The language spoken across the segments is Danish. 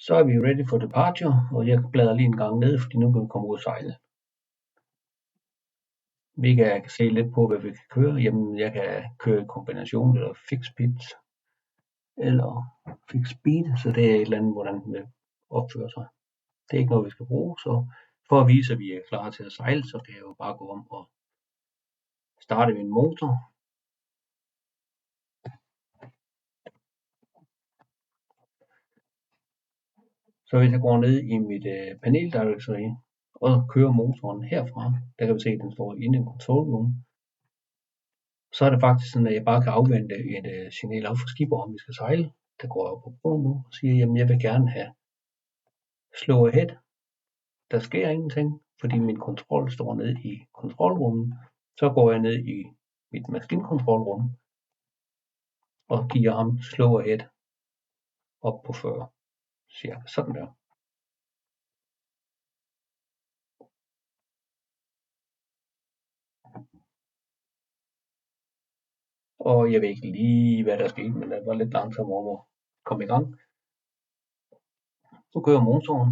Så er vi ready for departure, og jeg bladrer lige en gang ned, fordi nu kan vi komme ud og sejle. Vi kan se lidt på, hvad vi kan køre. Jamen, jeg kan køre i kombination eller fixed pitch eller fixed speed, så det er et eller andet, hvordan den vil opføre sig. Det er ikke noget, vi skal bruge, så for at vise, at vi er klar til at sejle, så kan jeg jo bare gå om og starte min motor. Så hvis jeg går ned i mit panel directory og kører motoren herfra, der kan vi se, at den står inde i control room. Så er det faktisk sådan, at jeg bare kan afvente et signal op fra skipper, om vi skal sejle. Der går jeg op på broen nu og siger, jamen jeg vil gerne have slow ahead. Der sker ingenting, fordi min kontrol står nede i kontrolrummet. Så går jeg ned i mit maskinkontrolrum og giver ham slow ahead op på 40. Cirka sådan der. Og jeg ved ikke lige, hvad der skete, men det var lidt langsomt om at komme i gang. Nu kører motoren.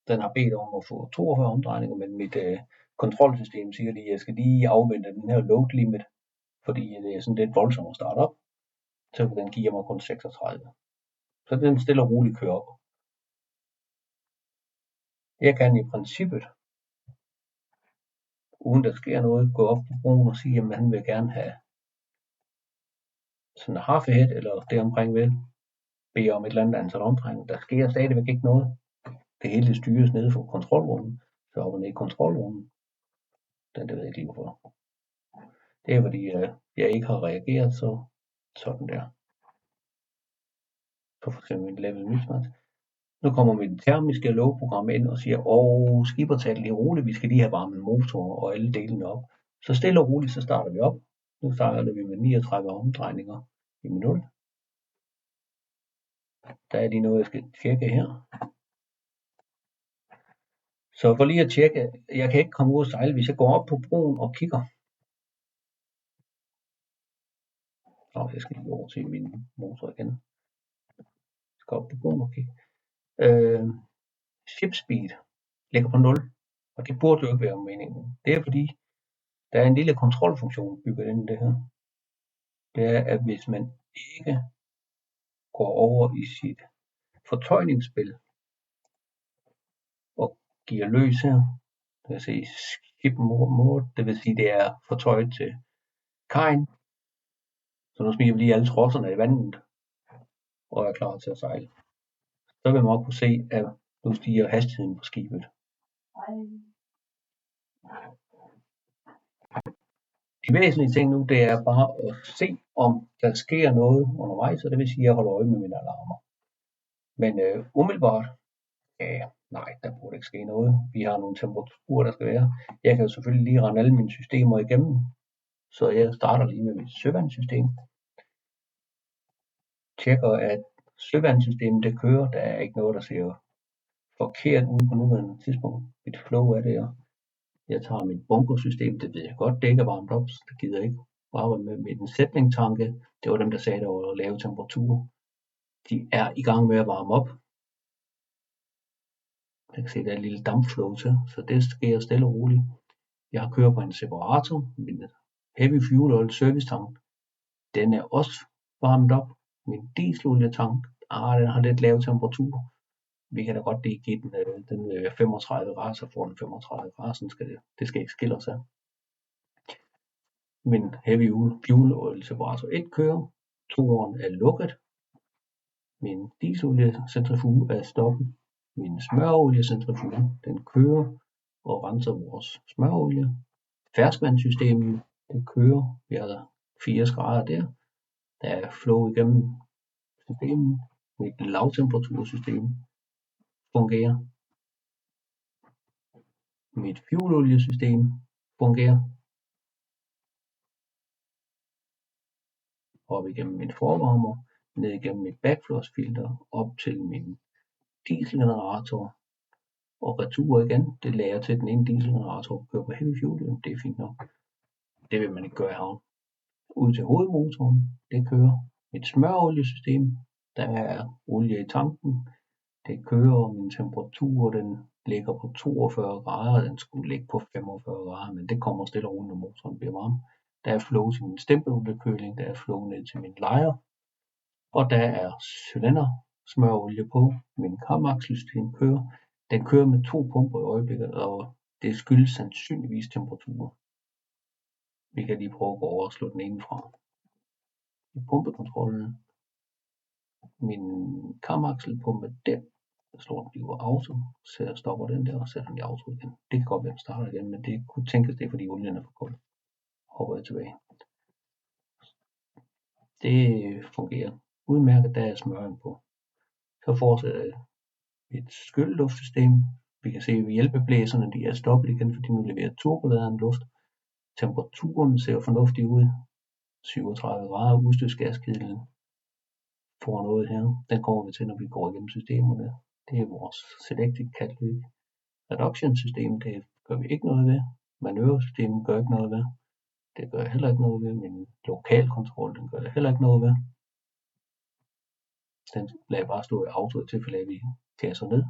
Den har bedt om at få 42 omdrejninger, men mit kontrolsystem siger lige, at jeg skal lige afvente den her load limit, fordi det er sådan lidt voldsomt at starte op. Så den giver mig kun 36. Så den stille og roligt kører op. Jeg kan i princippet, uden der sker noget, gå op på broen og sige, at han vil gerne have sådan en half ahead, eller det omkring vel, bede om et eller andet antal omdrejninger. Der sker stadigvæk ikke noget. Det hele styres nede fra kontrolrummet, så op og ned i kontrolrummet. Det ved jeg ikke lige hvorfor. Det er fordi, jeg ikke har reageret sådan der. Så for eksempel et level mismatch. Nu kommer mit termiske logprogram ind og siger, skipper, tag det lige roligt, vi skal lige have varmet motor og alle delene op. Så stille og roligt, så starter vi op. Nu starter vi med 39 omdrejninger i minut. Der er lige noget, jeg skal tjekke her. Så for lige at tjekke, jeg kan ikke komme ud og sejle, hvis jeg går op på broen og kigger. Jeg skal lige over til min motor igen. Jeg skal op på broen og kigge. Ship speed ligger på 0, og det burde jo ikke være meningen. Det er fordi, der er en lille kontrolfunktion bygget ind i det her. Det er, at hvis man ikke går over i sit fortøjningsspil og giver løs her, det vil sige skip mode, det vil sige, det er fortøjet til kajen. Så nu smider vi lige alle trodserne i vandet og er klar til at sejle. Så vil man også kunne se, at nu stiger hastigheden på skibet. De væsentlige ting nu, det er bare at se, om der sker noget undervejs, og det vil sige, at jeg holder øje med mine alarmer. Men umiddelbart, nej, der burde ikke ske noget. Vi har nogle temperaturer, der skal være. Jeg kan jo selvfølgelig lige rende alle mine systemer igennem, så jeg starter lige med mit søvandssystem. Tjekker, at søvandssystemet det kører. Der er ikke noget, der ser forkert ud på nuværende tidspunkt. Mit flow er der. Jeg tager mit bunkersystem, det ved jeg godt, det ikke er varmt op, så det gider jeg ikke arbejde med en sætningtanke. Det var dem, der sagde, der var lave temperaturer. De er i gang med at varme op. Jeg kan se, der er et lille dampflow til, så det sker stille og roligt. Jeg har kørt på en separator, min heavy fuel oil service tank. Den er også varmet op. Min dieselolietank, den har lidt lav temperatur. Vi kan da godt lige give den 35 grader, så får den 35 grader, det skal ikke skille os af. Min heavy fuel oil separator 1 kører, 2'eren er lukket, min dieseloliecentrifuge er stoppet, min smøroliecentrifuge den kører og renser vores smørolie. Ferskvandssystemet det kører, vi har 80 grader der er flow igennem systemet. Mit lavtemperatursystem fungerer. Mit fueloliesystem fungerer. Op igennem min forvarmer, ned igennem mit backflush filter, op til min dieselgenerator og retur igen. Det lader til den ene dieselgenerator kører på heavy fuel, det er fint nok. Det vil man ikke gøre i havn. Ud til hovedmotoren, det kører. Mit smøroliesystem, Der er olie i tanken. Det kører, min temperatur den ligger på 42 grader. Den skulle ligge på 45 grader, men det kommer stille og roligt, når motoren bliver varm. Der er flow til min stempelkøling, der er flow ned til min lejer, og der er cylinder smørolie på. Min kamakselsystem kører. Den kører med 2 pumper i øjeblikket, og det skyldes sandsynligvis temperaturen. Vi kan lige prøve at gå over og slå den ene fra. I pumpekontrollen, min kamaksselpumpe der, der slår den lige over auto, så jeg stopper den der og sætter den i auto igen. Det kan godt være, den starter igen, men det kunne tænkes, det er fordi olien er for kold. Hopper jeg tilbage. Det fungerer udmærket, der er smøring på. Så fortsætter jeg et skyldeluftsystem. Vi kan se, at hjælpeblæserne de er stoppet igen, fordi nu leverer turboladeren luft. Temperaturen ser fornuftig ud. 37 grader, udstødsgaskedlen får noget her. Den kommer vi til, når vi går igennem systemerne. Det er vores Selected Catalytic Reduction system. Det gør vi ikke noget ved. Manøvresystemet gør ikke noget ved. Det gør jeg heller ikke noget ved. Min lokalkontrol, den gør jeg heller ikke noget ved. Den lader jeg bare stå i auto i tilfælde af, at vi gasser ned.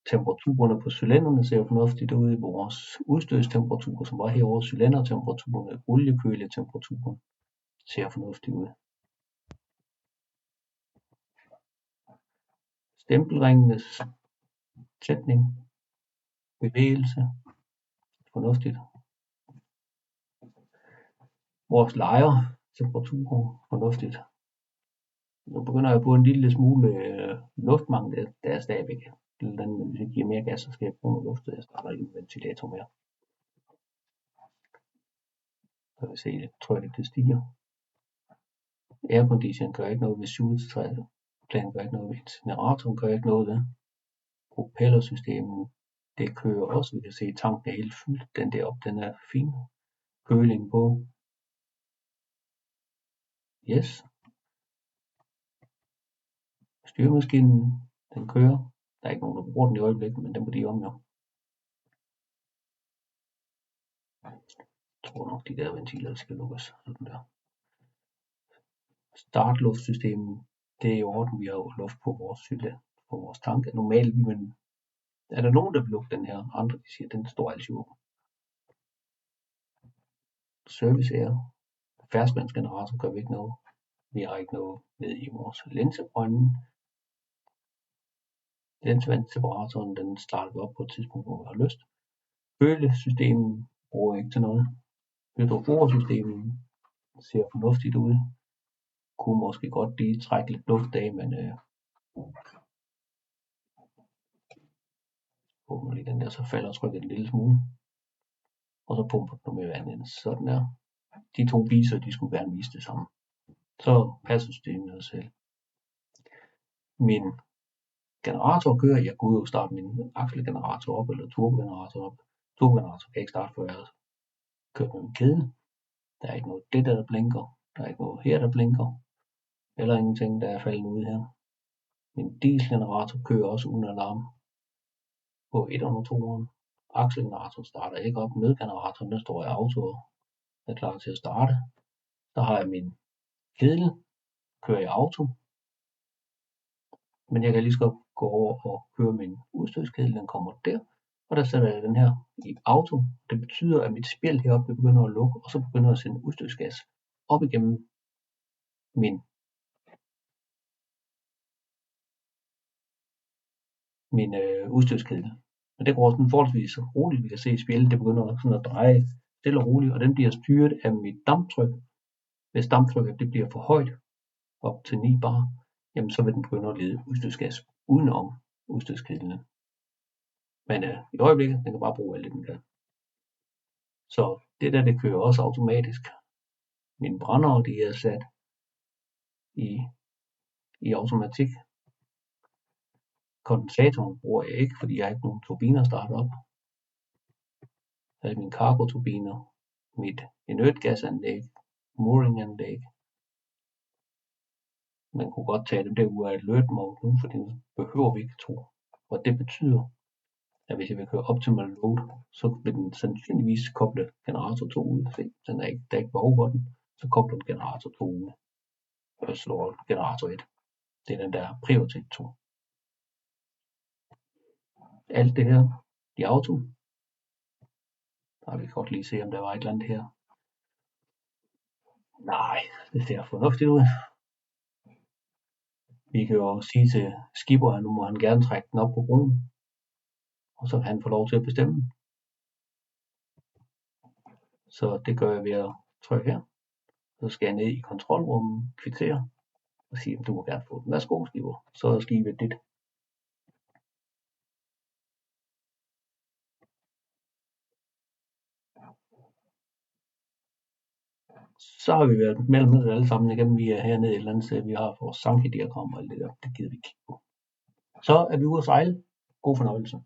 Temperaturerne på cylinderne ser fornuftigt ud. Vores udstødstemperatur, som var herovre, cylindertemperaturen, oliekøletemperaturen, ser fornuftigt ud. Stempelringenes sætning, bevægelse, fornuftigt. Vores lejer, temperatur, fornuftigt. Nu begynder jeg på en lille smule luftmangel, der er stadigvæk. Hvis jeg giver mere gas, så skal jeg bruge noget luft, så jeg starter ikke en ventilator mere. Så vi se, at trykket det stiger. Aircondition gør ikke noget ved sugetræet. Planen gør ikke noget ved incineratoren, gør ikke noget ved. Propellersystemet, det kører også. Vi kan se, at tanken er helt fyldt. Den deroppe, den er fin. Køling på. Yes. Styremaskinen, den kører. Der er ikke nogen, der bruger den i øjeblikket, men den må de om jo. Jeg tror nok, de der ventiler skal lukkes. Sådan der. Startluftsystemet, det er i orden. Vi har jo luft på vores tank. Normalt, men er der nogen, der vil lukke den her? Andre, de siger, den står altid åben. Service air. Ferskvandsgenerator gør vi ikke noget. Vi har ikke noget ned i vores linsebrønde. Linsevandsseparatoren, den starter vi op på et tidspunkt, hvor vi har lyst. Kølesystemet bruger ikke til noget. Hydroforsystemet ser fornuftigt ud. Kunne måske godt lige trække lidt luft af, men åbner lige den der, så falder trykket en lille smule. Og så pumper den med vand ind. Sådan der. De to viser, de skulle gerne vise det samme. Så passer systemet af selv. Min generator kører. Jeg kunne jo starte min akselgenerator op, eller turbogenerator op. Turbogenerator kan ikke starte, før jeg kører med min kedel. Der er ikke noget det der blinker. Der er ikke noget her, der blinker. Eller ingenting, der er faldet ud her. Min dieselgenerator kører også uden alarm på 102'eren. Akselgenerator starter ikke op. Nødgeneratoren, den står i auto og er klar til at starte. Så har jeg min kedel, kører i auto. Men jeg kan lige så godt gå over og køre min udstødskedel, den kommer der. Og der sætter jeg den her i auto. Det betyder, at mit spjæld heroppe det begynder at lukke, og så begynder at sende udstødsgas op igennem min udstødskedel. Men det går sådan forholdsvis roligt. Vi kan se, at spjældet det begynder sådan at dreje stille og roligt, og den bliver styret af mit damptryk. Hvis damptrykket det bliver for højt, op til 9 bar, jamen så vil den begynde at lede udstødsgas udenom udstødskedlen. Men i øjeblikket, den kan bare bruge alt det, den kan. Så det der, det kører også automatisk. Mine brændere, de er sat i automatik. Kondensatoren bruger jeg ikke, fordi jeg har ikke nogen turbiner startet op. Så er mine cargo-turbiner, mit inertgasanlæg, mooringanlæg. Man kunne godt tage dem der ud af alert mode nu, for det behøver vi ikke tro. Og det betyder, at hvis jeg vil køre optimal load, så vil den sandsynligvis koble generator 2 ud. Se, der er ikke behov for den. Så kobler den generator 2 ud. Og slår generator 1. Det er den der prioritet 2. Alt det her i auto. Der vil vi godt lige se, om der var et eller andet her. Nej, det ser fornuftigt ud. Vi kan jo sige til skipper, at nu må han gerne trække den op på broen. Og så kan han få lov til at bestemme. Så det gør jeg ved at trykke her. Så skal jeg ned i kontrolrummet, kvittere og sige, at du må gerne få den. Værsgo, skipper. Så er skibet dit. Så har vi været mellem alle sammen igennem. Vi er hernede et eller andet sted. Vi har vores Sankey-diagram og alt det der. Det gider vi kigge på. Så er vi ude at sejle. God fornøjelse.